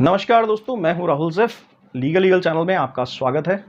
नमस्कार दोस्तों, मैं हूं राहुल ज़ैफ। लीगल चैनल में आपका स्वागत है।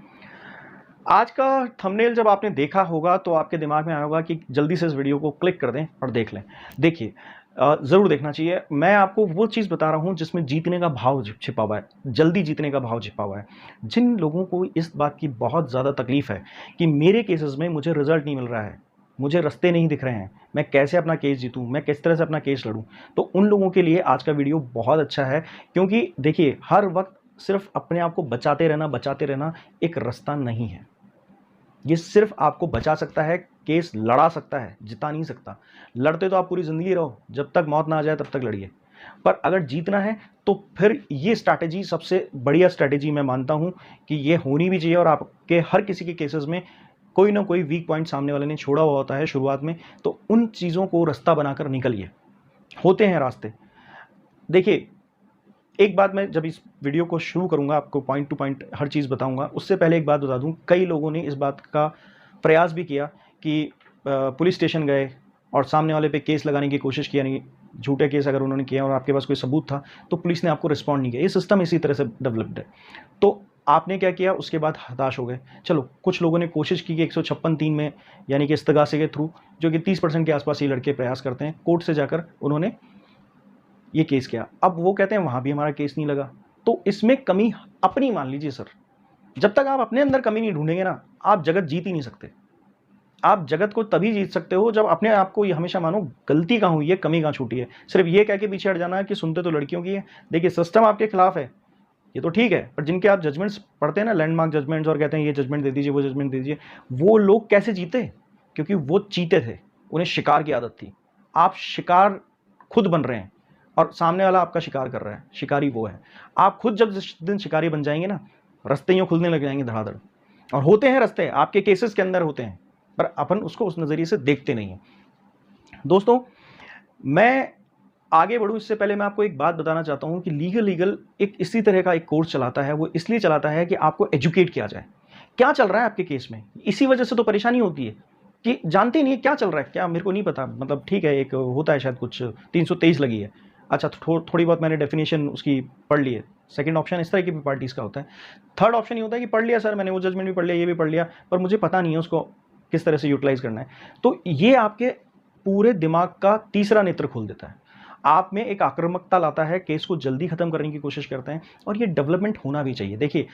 आज का थंबनेल जब आपने देखा होगा तो आपके दिमाग में आया होगा कि जल्दी से इस वीडियो को क्लिक कर दें और देख लें। देखिए, ज़रूर देखना चाहिए। मैं आपको वो चीज़ बता रहा हूं जिसमें जीतने का भाव छिपा हुआ है, जल्दी जीतने का भाव छिपा हुआ है। जिन लोगों को इस बात की बहुत ज़्यादा तकलीफ़ है कि मेरे केसेस में मुझे रिजल्ट नहीं मिल रहा है, मुझे रास्ते नहीं दिख रहे हैं, मैं कैसे अपना केस जीतूं, मैं किस तरह से अपना केस लड़ूं, तो उन लोगों के लिए आज का वीडियो बहुत अच्छा है। क्योंकि देखिए, हर वक्त सिर्फ अपने आप को बचाते रहना एक रास्ता नहीं है। ये सिर्फ आपको बचा सकता है, केस लड़ा सकता है, जिता नहीं सकता। लड़ते तो आप पूरी ज़िंदगी रहो, जब तक मौत ना आ जाए तब तक लड़िए। पर अगर जीतना है तो फिर ये स्ट्रैटेजी सबसे बढ़िया स्ट्रैटेजी मैं मानता हूँ कि ये होनी भी चाहिए। और आपके हर किसी के केसेस में कोई ना कोई वीक पॉइंट सामने वाले ने छोड़ा हुआ होता है शुरुआत में, तो उन चीज़ों को रास्ता बनाकर निकलिए। होते हैं रास्ते। देखिए, एक बात, मैं जब इस वीडियो को शुरू करूंगा, आपको पॉइंट टू पॉइंट हर चीज़ बताऊंगा, उससे पहले एक बात बता दूं, कई लोगों ने इस बात का प्रयास भी किया कि पुलिस स्टेशन गए और सामने वाले पे केस लगाने की कोशिश किया। नहीं, झूठे केस अगर उन्होंने किया और आपके पास कोई सबूत था तो पुलिस ने आपको रिस्पॉन्ड नहीं किया। ये सिस्टम इसी तरह से डेवलप्ड है। तो आपने क्या किया, उसके बाद हताश हो गए। चलो, कुछ लोगों ने कोशिश की कि 156(3) में, यानी कि इस्तगासे के थ्रू, जो कि 30% के आसपास ये लड़के प्रयास करते हैं, कोर्ट से जाकर उन्होंने ये केस किया। अब वो कहते हैं वहाँ भी हमारा केस नहीं लगा। तो इसमें कमी अपनी मान लीजिए सर। जब तक आप अपने अंदर कमी नहीं ढूंढेंगे ना, आप जगत जीत ही नहीं सकते। आप जगत को तभी जीत सकते हो जब अपने आप को ये हमेशा मानो, गलती कहाँ हुई है, कमी कहाँ छूटी है। सिर्फ ये कह के पीछे हट जाना है कि सुनते तो लड़कियों की है। देखिए, सिस्टम आपके खिलाफ है, ये तो ठीक है, पर जिनके आप जजमेंट्स पढ़ते हैं ना, लैंडमार्क जजमेंट्स, और कहते हैं ये जजमेंट दे दीजिए, वो जजमेंट दे दीजिए, वो लोग कैसे जीते? क्योंकि वो चीते थे, उन्हें शिकार की आदत थी। आप शिकार खुद बन रहे हैं और सामने वाला आपका शिकार कर रहा है, शिकारी वो है। आप खुद जब जिस दिन शिकारी बन जाएंगे ना, रास्ते यूँ खुलने लग जाएंगे धड़ाधड़। और होते हैं रास्ते, आपके केसेस के अंदर होते हैं, पर अपन उसको उस नज़रिए से देखते नहीं हैं। दोस्तों, मैं आगे बढ़ूँ इससे पहले मैं आपको एक बात बताना चाहता हूँ कि लीगल एक इसी तरह का एक कोर्स चलाता है। वो इसलिए चलाता है कि आपको एजुकेट किया जाए, क्या चल रहा है आपके केस में। इसी वजह से तो परेशानी होती है कि जानते ही नहीं है क्या चल रहा है, क्या मेरे को नहीं पता। मतलब ठीक है, एक होता है शायद कुछ 323 लगी है, अच्छा थोड़ी बहुत मैंने डेफिनेशन उसकी पढ़ ली है। सेकंड ऑप्शन इस तरह की भी पार्टीज़ का होता है। थर्ड ऑप्शन ये होता है कि पढ़ लिया सर मैंने, वो जजमेंट भी पढ़ लिया, ये भी पढ़ लिया, पर मुझे पता नहीं है उसको किस तरह से यूटिलाइज करना है। तो ये आपके पूरे दिमाग का तीसरा नेत्र खोल देता है, आप में एक आक्रामकता लाता है, केस को जल्दी खत्म करने की कोशिश करते हैं। और ये डेवलपमेंट होना भी चाहिए। देखिए,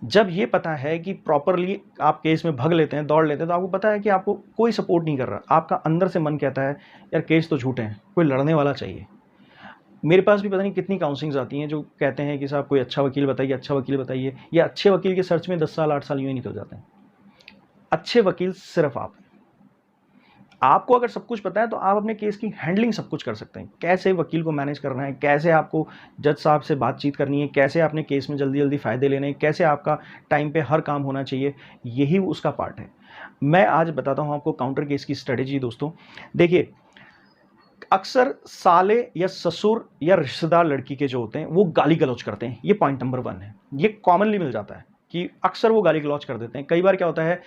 जब ये पता है कि प्रॉपरली आप केस में भाग लेते हैं, दौड़ लेते हैं, तो आपको पता है कि आपको कोई सपोर्ट नहीं कर रहा, आपका अंदर से मन कहता है यार केस तो झूठे हैं, कोई लड़ने वाला चाहिए। मेरे पास भी पता नहीं कितनी काउंसलिंग्स आती हैं जो कहते हैं कि साहब कोई अच्छा वकील बताइए, अच्छा वकील बताइए। या अच्छे वकील के सर्च में 10 साल 8 साल यूँ ही निकल जाते हैं। अच्छे वकील सिर्फ आप हैं। आपको अगर सब कुछ पता है तो आप अपने केस की हैंडलिंग सब कुछ कर सकते हैं। कैसे वकील को मैनेज करना है, कैसे आपको जज साहब से बातचीत करनी है, कैसे अपने केस में जल्दी जल्दी फ़ायदे लेने हैं, कैसे आपका टाइम पे हर काम होना चाहिए, यही उसका पार्ट है। मैं आज बताता हूँ आपको काउंटर केस की स्ट्रेटेजी। दोस्तों देखिए, अक्सर साले या ससुर या रिश्तेदार लड़की के जो होते हैं वो गाली गलौज करते हैं। ये पॉइंट नंबर 1 है। ये कॉमनली मिल जाता है कि अक्सर वो गाली गलौज कर देते हैं। कई बार क्या होता है,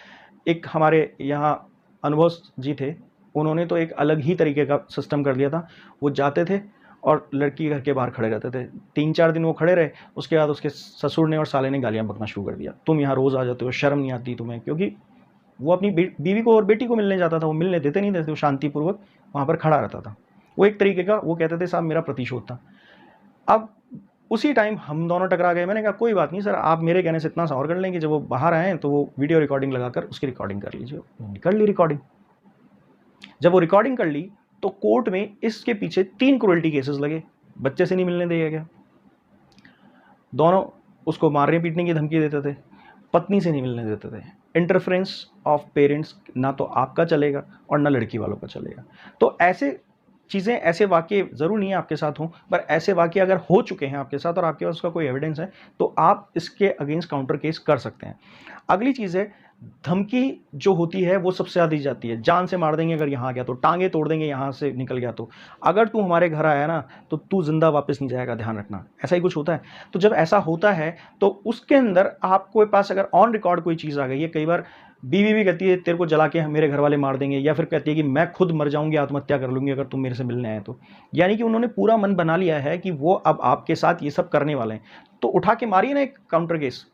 एक हमारे यहाँ अनुभव जी थे, उन्होंने तो एक अलग ही तरीके का सिस्टम कर लिया था। वो जाते थे और लड़की के घर के बाहर खड़े रहते थे। 3-4 दिन वो खड़े रहे, उसके बाद उसके ससुर ने और साले ने गालियाँ बकना शुरू कर दिया, तुम यहाँ रोज़ आ जाते हो, शर्म नहीं आती तुम्हें। क्योंकि वो अपनी बीवी को और बेटी को मिलने जाता था, वो मिलने देते नहीं थे, वो शांतिपूर्वक वहाँ पर खड़ा रहता था। वो एक तरीके का, वो कहते थे साहब मेरा प्रतिशोध था। अब उसी टाइम हम दोनों टकरा गए। मैंने कहा कोई बात नहीं सर, आप मेरे कहने से इतना सा और कर लेंगे, जब वो बाहर आए तो वो वीडियो रिकॉर्डिंग लगाकर उसकी रिकॉर्डिंग कर लीजिए। कर ली रिकॉर्डिंग। जब वो रिकॉर्डिंग कर ली तो कोर्ट में इसके पीछे 3 क्रूरल्टी केसेस लगे। बच्चे से नहीं मिलने दिया गया, दोनों उसको मारने पीटने की धमकी देते थे, पत्नी से नहीं मिलने देते थे। इंटरफेरेंस ऑफ पेरेंट्स ना तो आपका चलेगा और ना लड़की वालों का चलेगा। तो ऐसे चीज़ें, ऐसे वाक़ये ज़रूर नहीं है आपके साथ हों, पर ऐसे वाक़ये अगर हो चुके हैं आपके साथ और आपके पास उसका कोई एविडेंस है तो आप इसके अगेंस्ट काउंटर केस कर सकते हैं। अगली चीज़ है, धमकी जो होती है वो सबसे ज़्यादा दी जाती है, जान से मार देंगे अगर यहाँ आ गया तो, टांगे तोड़ देंगे यहाँ से निकल गया तो, अगर तू हमारे घर आया ना तो तू जिंदा वापस नहीं जाएगा, ध्यान रखना, ऐसा ही कुछ होता है। तो जब ऐसा होता है तो उसके अंदर आपके पास अगर ऑन रिकॉर्ड कोई चीज़ आ गई है, कई बार बीवी भी कहती है तेरे को जला के मेरे घर वाले मार देंगे, या फिर कहती है कि मैं खुद मर जाऊंगी, आत्महत्या कर लूंगी अगर तुम मेरे से मिलने आए तो, यानी कि उन्होंने पूरा मन बना लिया है कि वो अब आपके साथ ये सब करने वाले हैं, तो उठा के मारिए ना एक काउंटर केस।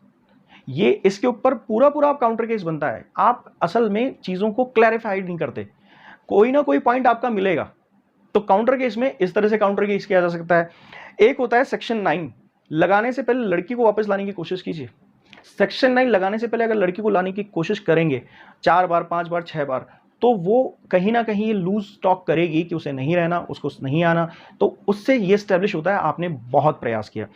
ये इसके ऊपर पूरा पूरा आप काउंटर केस बनता है। आप असल में चीज़ों को क्लैरिफाइड नहीं करते, कोई ना कोई पॉइंट आपका मिलेगा। तो काउंटर केस में इस तरह से काउंटर केस किया जा सकता है। एक होता है सेक्शन 9, लगाने से पहले लड़की को वापस लाने की कोशिश कीजिए। सेक्शन 9 लगाने से पहले अगर लड़की को लाने की कोशिश करेंगे 4 बार 5 बार 6 बार, तो वो कहीं ना कहीं ये लूज टॉक करेगी कि उसे नहीं रहना, उसको नहीं आना, तो उससे ये स्टैब्लिश होता है आपने बहुत प्रयास किया।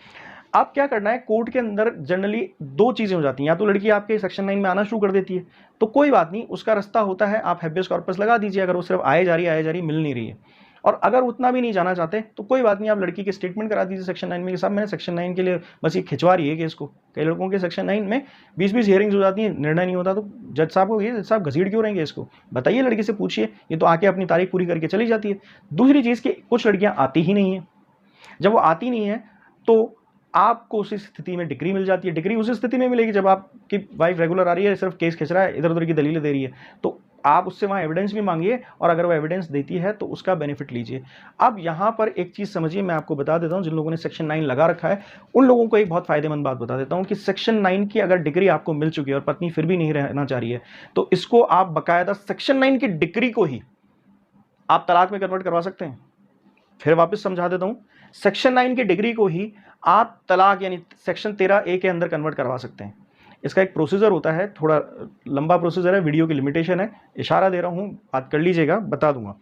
आप क्या करना है, कोर्ट के अंदर जनरली दो चीजें हो जाती हैं, या तो लड़की आपके सेक्शन 9 में आना शुरू कर देती है, तो कोई बात नहीं, उसका रास्ता होता है, आप हैबियस कॉर्पस लगा दीजिए अगर वो सिर्फ आए जा रही मिल नहीं रही है। और अगर उतना भी नहीं जाना चाहते तो कोई बात नहीं, आप लड़की की स्टेटमेंट करा दीजिए सेक्शन 9 में कि साहब मैंने सेक्शन 9 के लिए बस ये खिंचवा रही है केस को। कई लड़कों के सेक्शन 9 में 20-20 हियरिंग्स हो जाती हैं, निर्णय नहीं होता, तो जज साहब को ये जज साहब घसीट क्यों रहेंगे इसको, बताइए, लड़की से पूछिए, ये तो आके अपनी तारीख पूरी करके चली जाती है। दूसरी चीज़ कि कुछ लड़कियां आती ही नहीं है, जब वो आती नहीं है तो आपको उस स्थिति में डिग्री मिल जाती है। डिग्री उस स्थिति में मिलेगी जब आपकी वाइफ रेगुलर आ रही है, सिर्फ केस खिंच रहा है, इधर उधर की दलीलें दे रही है, तो आप उससे वहां एविडेंस भी मांगिए, और अगर वो एविडेंस देती है तो उसका बेनिफिट लीजिए। अब यहां पर एक चीज समझिए, मैं आपको बता देता हूं, जिन लोगों ने सेक्शन 9 लगा रखा है उन लोगों को एक बहुत फायदेमंद बात बता देता हूं कि सेक्शन 9 की अगर डिग्री आपको मिल चुकी है और पत्नी फिर भी नहीं रहना चाह रही है, तो इसको आप बकायदा सेक्शन 9 की डिग्री को ही आप तलाक में कन्वर्ट करवा सकते हैं। फिर वापस समझा देता हूं, सेक्शन 9 की डिग्री को ही आप तलाक यानी सेक्शन 13A के अंदर कन्वर्ट करवा सकते हैं। इसका एक प्रोसीजर होता है, थोड़ा लंबा प्रोसीजर है, वीडियो की लिमिटेशन है, इशारा दे रहा हूं, बात कर लीजिएगा, बता दूंगा।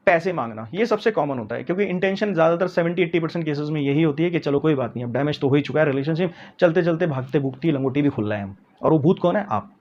पैसे मांगना ये सबसे कॉमन होता है, क्योंकि इंटेंशन ज्यादातर 70-80% केसेस में यही होती है कि चलो कोई बात नहीं, अब डैमेज तो हो ही चुका है रिलेशनशिप, चलते चलते भागते भूगती लंगोटी भी खुल रहे हैं हम, और वो भूत कौन है, आप।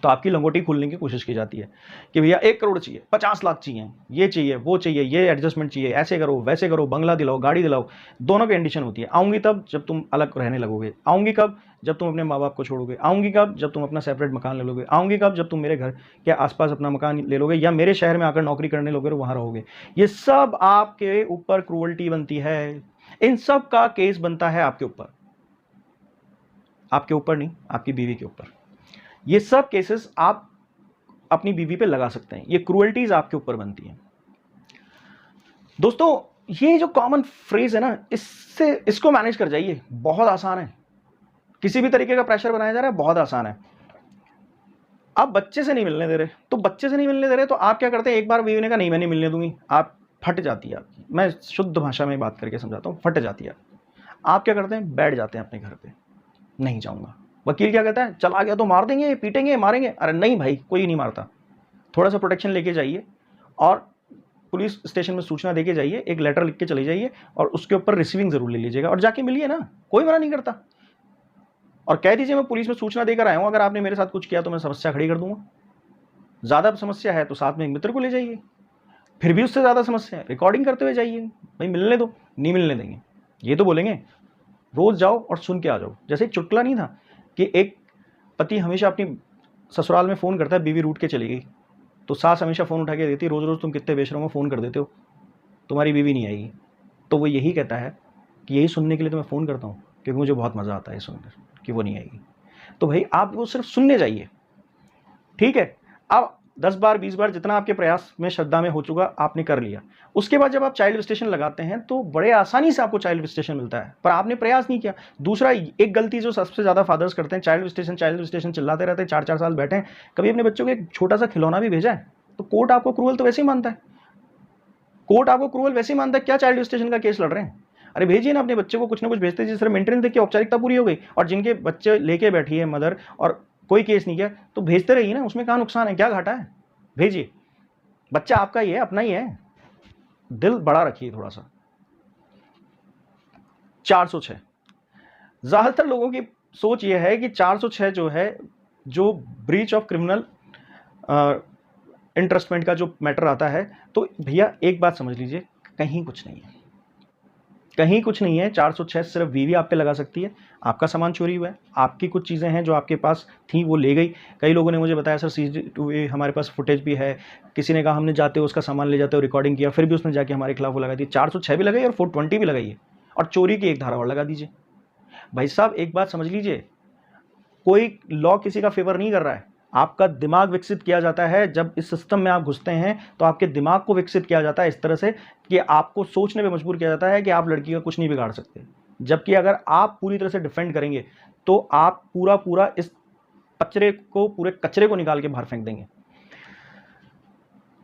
तो आपकी लंगोटी खोलने की कोशिश की जाती है कि भैया 1 करोड़ चाहिए, 50 लाख चाहिए, ये चाहिए, वो चाहिए, ये एडजस्टमेंट चाहिए, ऐसे करो वैसे करो, बंगला दिलाओ, गाड़ी दिलाओ। दोनों की कंडीशन होती है, आऊंगी तब जब तुम अलग रहने लगोगे, आऊंगी कब जब तुम अपने माँ बाप को छोड़ोगे, आऊंगी कब जब तुम अपना सेपरेट मकान ले लोगे, आऊंगी कब जब तुम मेरे घर के आसपास अपना मकान ले लोगे, या मेरे शहर में आकर नौकरी करने लोगे और वहां रहोगे। ये सब आपके ऊपर क्रूअल्टी बनती है, इन सब का केस बनता है आपके ऊपर, आपके ऊपर नहीं, आपकी बीवी के ऊपर। ये सब केसेस आप अपनी बीवी पे लगा सकते हैं, ये क्रूअल्टीज आपके ऊपर बनती हैं। दोस्तों ये जो कॉमन फ्रेज है ना, इसको मैनेज कर जाइए, बहुत आसान है। किसी भी तरीके का प्रेशर बनाया जा रहा है, बहुत आसान है। आप बच्चे से नहीं मिलने दे रहे, तो बच्चे से नहीं मिलने दे रहे तो आप क्या करते हैं, एक बार बीवी ने कहा नहीं मैं नहीं मिलने दूंगी, आप फट जाती है आपकी, मैं शुद्ध भाषा में बात करके समझाता हूं, फट जाती है। आप क्या करते हैं, बैठ जाते हैं अपने घर पे, नहीं जाऊंगा। वकील क्या कहता है, चला गया तो मार देंगे, पीटेंगे, मारेंगे। अरे नहीं भाई, कोई नहीं मारता, थोड़ा सा प्रोटेक्शन लेके जाइए और पुलिस स्टेशन में सूचना देके जाइए, एक लेटर लिख के चले जाइए, और उसके ऊपर रिसीविंग जरूर ले लीजिएगा, और जाके मिलिए ना, कोई मना नहीं करता। और कह दीजिए मैं पुलिस में सूचना देकर आया हूं, अगर आपने मेरे साथ कुछ किया तो मैं समस्या खड़ी कर दूंगा। ज्यादा समस्या है तो साथ में एक मित्र को ले जाइए, फिर भी उससे ज्यादा समस्या है रिकॉर्डिंग करते हुए जाइए, भाई मिलने दो, नहीं मिलने देंगे, ये तो बोलेंगे। रोज जाओ और सुन के आ जाओ। जैसे एक चुटकुला नहीं था कि एक पति हमेशा अपनी ससुराल में फ़ोन करता है, बीवी रूठ के चली गई, तो सास हमेशा फ़ोन उठा के देती, रोज़ रोज़ तुम कितने बेशरम में फ़ोन कर देते हो, तुम्हारी बीवी नहीं आएगी। तो वो यही कहता है कि यही सुनने के लिए तो मैं फ़ोन करता हूँ, क्योंकि मुझे बहुत मज़ा आता है सुनकर कि वो नहीं आएगी। तो भाई आप वो सिर्फ सुनने जाइए, ठीक है। अब 10 बार 20 बार जितना आपके प्रयास में श्रद्धा में हो चुका आपने कर लिया, उसके बाद जब आप चाइल्ड विजिटेशन लगाते हैं तो बड़े आसानी से आपको चाइल्ड विजिटेशन मिलता है, पर आपने प्रयास नहीं किया। दूसरा एक गलती जो सबसे ज़्यादा फादर्स करते हैं, चाइल्ड विजिटेशन चिल्लाते रहते हैं, 4-4 साल बैठे हैं, कभी अपने बच्चों को एक छोटा सा खिलौना भी भेजा है तो कोर्ट आपको क्रूअल तो वैसे ही मानता है, कोर्ट आपको क्रूअल वैसे ही मानता है। क्या चाइल्ड विजिटेशन का केस लड़ रहे हैं, अरे भेजिए ना अपने बच्चे को, कुछ ना कुछ भेजते, जिस तरह मेंटेनेंस देख के औपचारिकता पूरी हो गई, और जिनके बच्चे लेके बैठी है मदर और कोई केस नहीं किया तो भेजते रहिए ना, उसमें क्या नुकसान है, क्या घाटा है, भेजिए, बच्चा आपका ही है, अपना ही है, दिल बड़ा रखिए थोड़ा सा। 406 ज्यादातर लोगों की सोच यह है कि 406 जो है, जो ब्रीच ऑफ क्रिमिनल इंटरेस्टमेंट का जो मैटर आता है, तो भैया एक बात समझ लीजिए, कहीं कुछ नहीं है, कहीं कुछ नहीं है। 406 सिर्फ बीवी आप पे लगा सकती है। आपका सामान चोरी हुआ है, आपकी कुछ चीज़ें हैं जो आपके पास थी वो ले गई। कई लोगों ने मुझे बताया सर CCTV हमारे पास फुटेज भी है, किसी ने कहा हमने जाते हुए उसका सामान ले जाते हुए रिकॉर्डिंग किया, फिर भी उसने जाके हमारे खिलाफ वो लगा दी। 406 भी लगाई और 420 भी लगाई है, और चोरी की एक धारा और लगा दीजिए। भाई साहब एक बात समझ लीजिए, कोई लॉ किसी का फेवर नहीं कर रहा है। आपका दिमाग विकसित किया जाता है जब इस सिस्टम में आप घुसते हैं, तो आपके दिमाग को विकसित किया जाता है इस तरह से कि आपको सोचने पे मजबूर किया जाता है कि आप लड़की का कुछ नहीं बिगाड़ सकते। जबकि अगर आप पूरी तरह से डिफेंड करेंगे तो आप पूरा पूरा इस कचरे को, पूरे कचरे को निकाल के बाहर फेंक देंगे।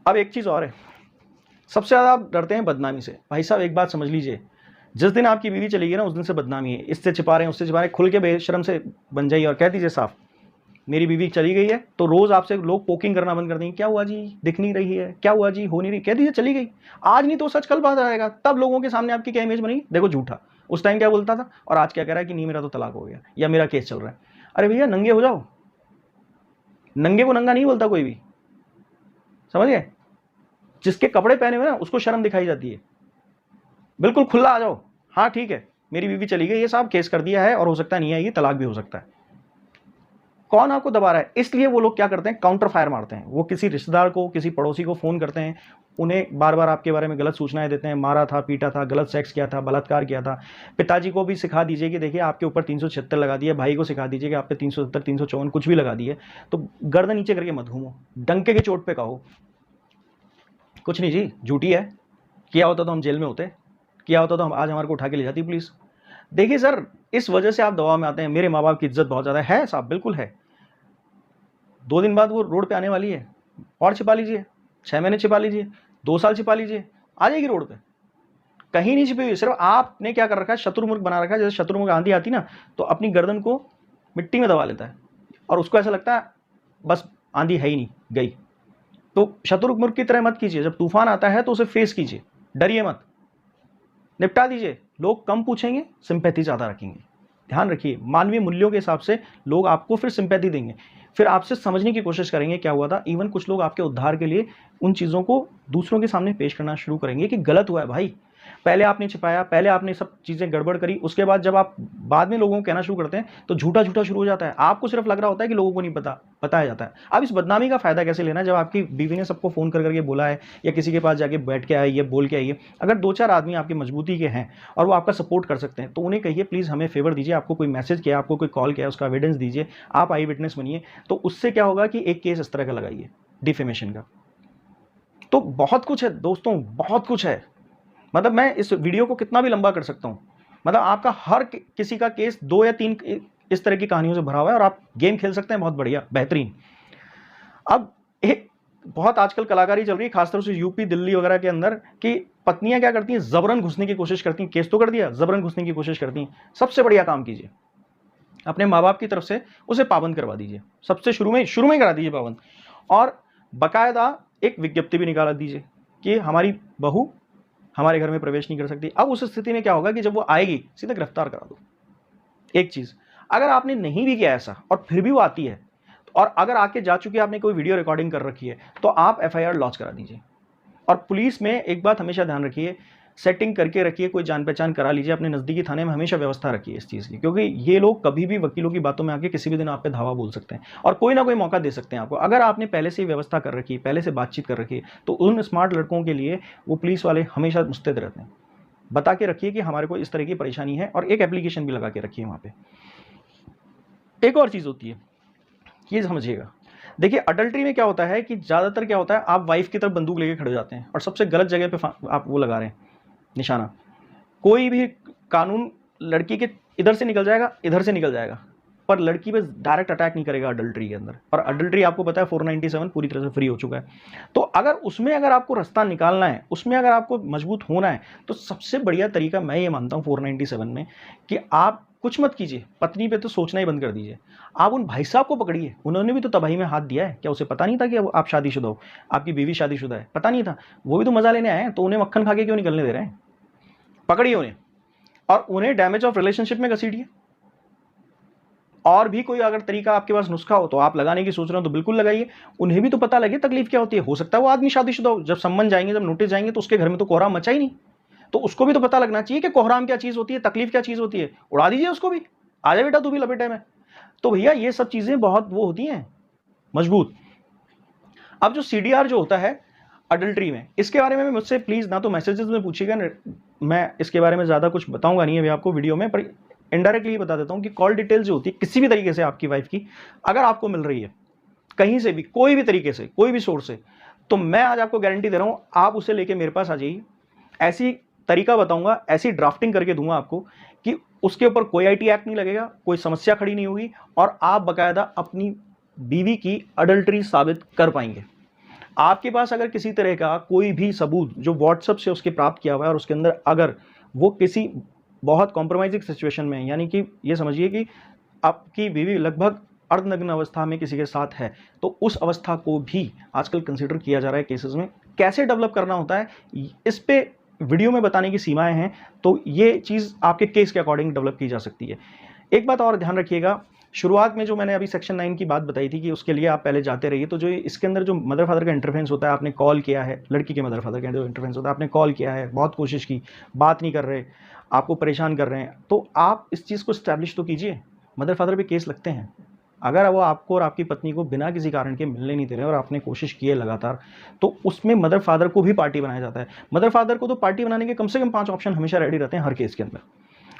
अब एक चीज़ और है, सबसे ज़्यादा आप डरते हैं बदनामी से। भाई साहब एक बात समझ लीजिए, जिस दिन आपकी बीवी चली गई ना, उस दिन से बदनामी है। इससे छिपा रहे हैं, उससे छिपा रहे हैं, खुल के बेशरम से बन जाइए और कह दीजिए साफ मेरी बीवी चली गई है। तो रोज आपसे लोग पोकिंग करना बंद कर देंगे, क्या हुआ जी, दिख नहीं रही है, क्या हुआ जी, हो नहीं रही। कह दीजिए चली गई, आज नहीं तो सच कल बात आएगा। तब लोगों के सामने आपकी क्या इमेज बनेगी, देखो झूठा, उस टाइम क्या बोलता था और आज क्या कह रहा है कि नहीं मेरा तो तलाक हो गया या मेरा केस चल रहा है। अरे भैया नंगे हो जाओ, नंगे को नंगा नहीं बोलता कोई भी, समझ गए। जिसके कपड़े पहने हुए ना उसको शर्म दिखाई जाती है। बिल्कुल खुला आ जाओ, हाँ ठीक है मेरी बीवी चली गई, ये साहब केस कर दिया है और हो सकता है नहीं आएगी, तलाक भी हो सकता है। कौन आपको दबा रहा है? इसलिए वो लोग क्या करते हैं, काउंटर फायर मारते हैं। वो किसी रिश्तेदार को, किसी पड़ोसी को फ़ोन करते हैं, उन्हें बार बार आपके बारे में गलत सूचनाएं देते हैं, मारा था, पीटा था, गलत सेक्स किया था, बलात्कार किया था। पिताजी को भी सिखा दीजिए कि देखिए आपके ऊपर 376 लगा दिया, भाई को सिखा दीजिए कि आप पे 370, 354 कुछ भी लगा दिए, तो गर्दन नीचे करके मत घूमो, डंके की चोट पे कहो कुछ नहीं जी झूठी है, किया होता तो हम जेल में होते, किया होता तो हम आज हमारे को उठा के ले जाती पुलिस। देखिए सर, इस वजह से आप दबाव में आते हैं। मेरे माँ बाप की इज्जत बहुत ज़्यादा है साहब, बिल्कुल है। 2 दिन बाद वो रोड पे आने वाली है, और छिपा लीजिए, 6 महीने छिपा लीजिए, 2 साल छिपा लीजिए, आ जाएगी रोड पे। कहीं नहीं छिपी हुई, सिर्फ आपने क्या कर रखा है, शत्रुमुर्ग बना रखा है। जैसे शत्रुमुर्ग आंधी आती ना, तो अपनी गर्दन को मिट्टी में दबा लेता है और उसको ऐसा लगता है बस आंधी है ही नहीं, गई। तो शत्रुमुर्ग की तरह मत कीजिए, जब तूफान आता है तो उसे फेस कीजिए, डरिए मत, निपटा दीजिए। लोग कम पूछेंगे, सिंपैथी ज़्यादा रखेंगे। ध्यान रखिए, मानवीय मूल्यों के हिसाब से लोग आपको फिर सिंपैथी देंगे, फिर आपसे समझने की कोशिश करेंगे क्या हुआ था। इवन कुछ लोग आपके उद्धार के लिए उन चीज़ों को दूसरों के सामने पेश करना शुरू करेंगे कि गलत हुआ है भाई, पहले आपने छिपाया, पहले आपने सब चीज़ें गड़बड़ करी, उसके बाद जब आप बाद में लोगों को कहना शुरू करते हैं तो झूठा झूठा शुरू हो जाता है। आपको सिर्फ लग रहा होता है कि लोगों को नहीं पता, बताया जाता है। अब इस बदनामी का फ़ायदा कैसे लेना है, जब आपकी बीवी ने सबको फ़ोन कर करके बोला है या किसी के पास जाके बैठ के आइए, बोल के आइए। अगर 2-4 आदमी आपकी मजबूती के हैं और वो आपका सपोर्ट कर सकते हैं, तो उन्हें कहिए प्लीज़ हमें फेवर दीजिए, आपको कोई मैसेज किया, आपको कोई कॉल किया, उसका एविडेंस दीजिए, आप आई विटनेस बनिए। तो उससे क्या होगा कि एक केस इस तरह का लगाइए डिफेमेशन का। तो बहुत कुछ है दोस्तों, बहुत कुछ है। मतलब मैं इस वीडियो को कितना भी लंबा कर सकता हूँ। मतलब आपका हर किसी का केस 2 या 3 इस तरह की कहानियों से भरा हुआ है और आप गेम खेल सकते हैं बहुत बढ़िया, बेहतरीन। अब एक बहुत आजकल कलाकारी चल रही है, खासतौर से यूपी, दिल्ली वगैरह के अंदर, कि पत्नियां क्या करती हैं, जबरन घुसने की कोशिश करती हैं। केस तो कर दिया, जबरन घुसने की कोशिश करती हैं। सबसे बढ़िया काम कीजिए, अपने माँ बाप की तरफ से उसे पाबंद करवा दीजिए। सबसे शुरू में करा दीजिए पाबंद, और बाकायदा एक विज्ञप्ति भी निकाला दीजिए कि हमारी बहू हमारे घर में प्रवेश नहीं कर सकती। अब उस स्थिति में क्या होगा कि जब वो आएगी सीधा गिरफ्तार करा दो। एक चीज, अगर आपने नहीं भी किया ऐसा और फिर भी वो आती है, और अगर आके जा चुकी है, आपने कोई वीडियो रिकॉर्डिंग कर रखी है, तो आप FIR लॉन्च करा दीजिए। और पुलिस में एक बात हमेशा ध्यान रखिए, सेटिंग करके रखिए, कोई जान पहचान करा लीजिए, अपने नज़दीकी थाने में हमेशा व्यवस्था रखिए इस चीज़ की, क्योंकि ये लोग कभी भी वकीलों की बातों में आके किसी भी दिन आप पे धावा बोल सकते हैं और कोई ना कोई मौका दे सकते हैं आपको। अगर आपने पहले से ही व्यवस्था कर रखी है, पहले से बातचीत कर रखी है, तो उन स्मार्ट लड़कों के लिए वो पुलिस वाले हमेशा मुस्तैद रहते हैं। बता के रखिए कि हमारे को इस तरह की परेशानी है, और एक एप्लीकेशन भी लगा के रखिए वहाँ पे। एक और चीज़ होती है, ये समझिएगा, देखिए अडल्ट्री में क्या होता है कि ज़्यादातर क्या होता है, आप वाइफ की तरफ बंदूक लेके खड़े हो जाते हैं और सबसे गलत जगह पे आप वो लगा रहे हैं निशाना। कोई भी कानून लड़की के इधर से निकल जाएगा, इधर से निकल जाएगा, पर लड़की पे डायरेक्ट अटैक नहीं करेगा अडल्ट्री के अंदर। और अडल्ट्री आपको पता है 497 पूरी तरह से फ्री हो चुका है। तो अगर उसमें अगर आपको रास्ता निकालना है, उसमें अगर आपको मजबूत होना है, तो सबसे बढ़िया तरीका मैं ये मानता हूँ 497 में, कि आप कुछ मत कीजिए, पत्नी पे तो सोचना ही बंद कर दीजिए। आप उन भाई साहब को पकड़िए, उन्होंने भी तो तबाही में हाथ दिया है। क्या उसे पता नहीं था कि आप शादीशुदा हो, आपकी बीवी शादीशुदा है? पता नहीं था, वो भी तो मजा लेने आए हैं, तो उन्हें मक्खन खा के क्यों निकलने दे रहे हैं? पकड़िए उन्हें और उन्हें डैमेज ऑफ रिलेशनशिप में घसीटिए। और भी कोई अगर तरीका आपके पास नुस्खा हो तो आप लगाने की सोच रहे हो तो बिल्कुल लगाइए, उन्हें भी तो पता लगे तकलीफ क्या होती है। हो सकता है वो आदमी शादीशुदा हो, जब सम्मन जाएंगे, जब नोटिस जाएंगे, तो उसके घर में तो कोहराम मचा ही नहीं, तो उसको भी तो पता लगना चाहिए कि कोहराम क्या चीज़ होती है, तकलीफ क्या चीज़ होती है। उड़ा दीजिए उसको भी, आ जा बेटा तू भी लपेटे में। तो भैया ये सब चीज़ें बहुत वो होती हैं मजबूत। अब जो CDR जो होता है अडल्ट्री में, इसके बारे में मुझसे प्लीज़ ना तो मैसेजेस में पूछिएगा, मैं इसके बारे में ज़्यादा कुछ बताऊंगा नहीं अभी आपको वीडियो में, पर इनडायरेक्टली बता देता हूं कि कॉल डिटेल जो होती है किसी भी तरीके से आपकी वाइफ की अगर आपको मिल रही है कहीं से भी, कोई भी तरीके से, कोई भी सोर्स से, तो मैं आज आपको गारंटी दे रहा हूं, आप उसे लेके मेरे पास आ जाइए। ऐसी तरीका बताऊंगा, ऐसी ड्राफ्टिंग करके दूंगा आपको कि उसके ऊपर कोई IT एक्ट नहीं लगेगा, कोई समस्या खड़ी नहीं होगी, और आप बाकायदा अपनी बीवी की अडल्ट्री साबित कर पाएंगे। आपके पास अगर किसी तरह का कोई भी सबूत जो व्हाट्सएप से उसके प्राप्त किया हुआ है और उसके अंदर अगर वो किसी बहुत कॉम्प्रोमाइजिंग सिचुएशन में, यानी कि ये समझिए कि आपकी बीवी लगभग अर्धनग्न अवस्था में किसी के साथ है, तो उस अवस्था को भी आजकल कंसीडर किया जा रहा है केसेस में। कैसे डेवलप करना होता है इस पे वीडियो में बताने की सीमाएं हैं, तो ये चीज़ आपके केस के अकॉर्डिंग डेवलप की जा सकती है। एक बात और ध्यान रखिएगा, शुरुआत में जो मैंने अभी सेक्शन 9 की बात बताई थी कि उसके लिए आप पहले जाते रहिए, तो जो इसके अंदर जो मदर फादर का इंटरफेरेंस होता है, आपने कॉल किया है, लड़की के मदर फादर का जो इंटरफेरेंस होता है, आपने कॉल किया है, बहुत कोशिश की, बात नहीं कर रहे, आपको परेशान कर रहे हैं, तो आप इस चीज़ को स्टैब्लिश तो कीजिए। मदर फादर पे केस लगते हैं अगर वो आपको और आपकी पत्नी को बिना किसी कारण के मिलने नहीं दे रहे और आपने कोशिश की है लगातार, तो उसमें मदर फादर को भी पार्टी बनाया जाता है। मदर फादर को तो पार्टी बनाने के कम से कम 5 ऑप्शन हमेशा रेडी रहते हैं हर केस के अंदर,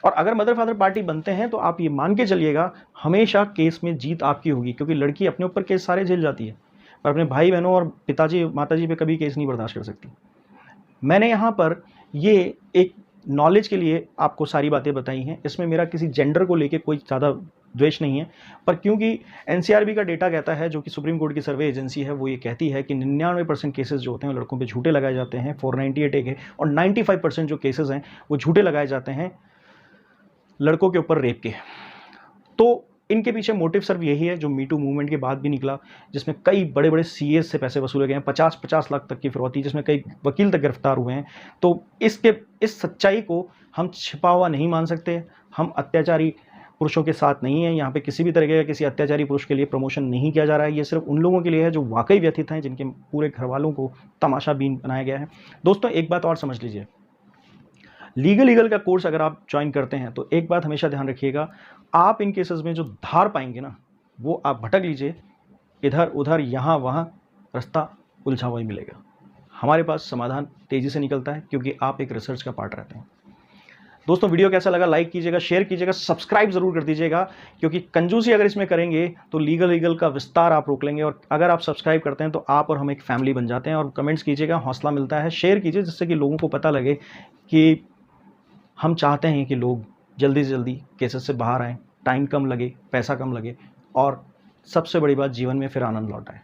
और अगर मदर फादर पार्टी बनते हैं तो आप ये मान के चलिएगा हमेशा केस में जीत आपकी होगी, क्योंकि लड़की अपने ऊपर केस सारे झेल जाती है पर अपने भाई बहनों और पिताजी माताजी पे कभी केस नहीं बर्दाश्त कर सकती। मैंने यहाँ पर ये एक नॉलेज के लिए आपको सारी बातें बताई हैं, इसमें मेरा किसी जेंडर को लेके कोई ज़्यादा द्वेष नहीं है, पर क्योंकि NCRB का डेटा कहता है, जो कि सुप्रीम कोर्ट की सर्वे एजेंसी है, वो ये कहती है कि 99% केसेस जो होते हैं वो लड़कों पे झूठे लगाए जाते हैं, 498 एक है, और 95% जो केसेस हैं वो झूठे लगाए जाते हैं लड़कों के ऊपर रेप के। तो इनके पीछे मोटिव सिर्फ यही है जो मीटू मूवमेंट के बाद भी निकला, जिसमें कई बड़े बड़े CAs से पैसे वसूले गए हैं, 50-50 लाख तक की फिरौती, जिसमें कई वकील तक गिरफ्तार हुए हैं। तो इस सच्चाई को हम छिपा हुआ नहीं मान सकते। हम अत्याचारी पुरुषों के साथ नहीं है, यहाँ पे किसी भी तरीके का किसी अत्याचारी पुरुष के लिए प्रमोशन नहीं किया जा रहा है। ये सिर्फ उन लोगों के लिए है जो वाकई व्यथित हैं, जिनके पूरे घर वालों को तमाशाबीन बनाया गया है। दोस्तों एक बात और समझ लीजिए, लीगल का कोर्स अगर आप ज्वाइन करते हैं तो एक बात हमेशा ध्यान रखिएगा, आप इन केसेस में जो धार पाएंगे ना, वो आप भटक लीजिए, इधर उधर यहाँ वहाँ रास्ता उलझा हुआ ही मिलेगा। हमारे पास समाधान तेज़ी से निकलता है क्योंकि आप एक रिसर्च का पार्ट रहते हैं। दोस्तों वीडियो कैसा लगा लाइक कीजिएगा, शेयर कीजिएगा, सब्सक्राइब जरूर कर दीजिएगा, क्योंकि कंजूसी अगर इसमें करेंगे तो लीगल का विस्तार आप रोक लेंगे। और अगर आप सब्सक्राइब करते हैं तो आप और हम एक फैमिली बन जाते हैं। और कमेंट्स कीजिएगा, हौसला मिलता है, शेयर कीजिए, जिससे कि लोगों को पता लगे कि हम चाहते हैं कि लोग जल्दी से जल्दी केसेस से बाहर आएँ, टाइम कम लगे, पैसा कम लगे, और सबसे बड़ी बात जीवन में फिर आनंद लौट आए।